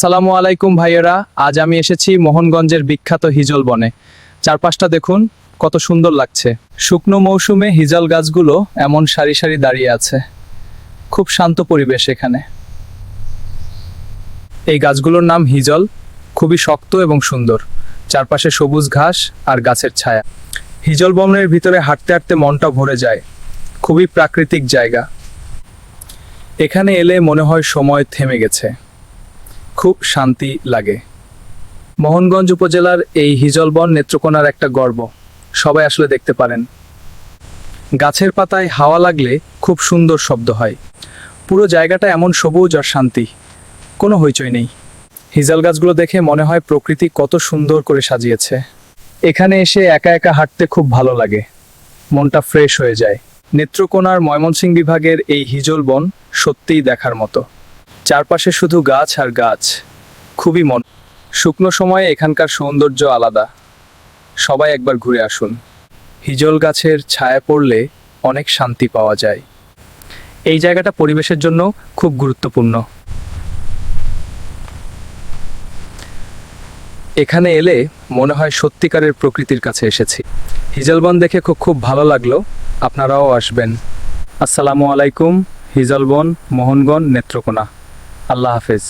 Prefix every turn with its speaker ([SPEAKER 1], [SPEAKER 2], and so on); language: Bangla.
[SPEAKER 1] আসসালামু আলাইকুম ভাইয়েরা, আজ আমি এসেছি মোহনগঞ্জের বিখ্যাত হিজল বনে। চারপাশটা দেখুন, কত সুন্দর লাগছে। শুকনো মৌসুমে হিজল গাছগুলো এমন সারি সারি দাঁড়িয়ে আছে। খুব শান্ত পরিবেশ এখানে। এই গাছগুলোর নাম হিজল, খুবই শক্ত এবং সুন্দর। চারপাশে সবুজ ঘাস আর গাছের ছায়া। হিজল বনের ভিতরে হাঁটতে হাঁটতে মনটা ভরে যায়। খুবই প্রাকৃতিক জায়গা। এখানে এলে মনে হয় সময় থেমে গেছে। খুব শান্তি লাগে। মোহনগঞ্জ উপজেলার এই হিজলবন নেত্রকোনার একটা গর্ব। সবাই আসলে দেখতে পারেন। গাছের পাতায় হাওয়া লাগলে খুব সুন্দর শব্দ হয়। পুরো জায়গাটা এমন সবুজ আর শান্তি, কোনো হইচই নেই। হিজল গাছগুলো দেখে মনে হয় প্রকৃতি কত সুন্দর করে সাজিয়েছে। এখানে এসে একা একা হাঁটতে খুব ভালো লাগে, মনটা ফ্রেশ হয়ে যায়। নেত্রকোনার ময়মনসিংহ বিভাগের এই হিজল বন সত্যিই দেখার মতো। চারপাশে শুধু গাছ আর গাছ, খুবই মন। শুকনো সময়ে এখানকার সৌন্দর্য আলাদা। সবাই একবার ঘুরে আসুন। হিজল গাছের ছায়া পড়লে অনেক শান্তি পাওয়া যায়। এই জায়গাটা পরিবেশের জন্য খুব গুরুত্বপূর্ণ। এখানে এলে মনে হয় সত্যিকারের প্রকৃতির কাছে এসেছি। হিজলবন দেখে খুব ভালো লাগলো। আপনারাও আসবেন। আসসালামু আলাইকুম। হিজলবন, মোহনগঞ্জ, নেত্রকোনা। আল্লাহ হাফেজ।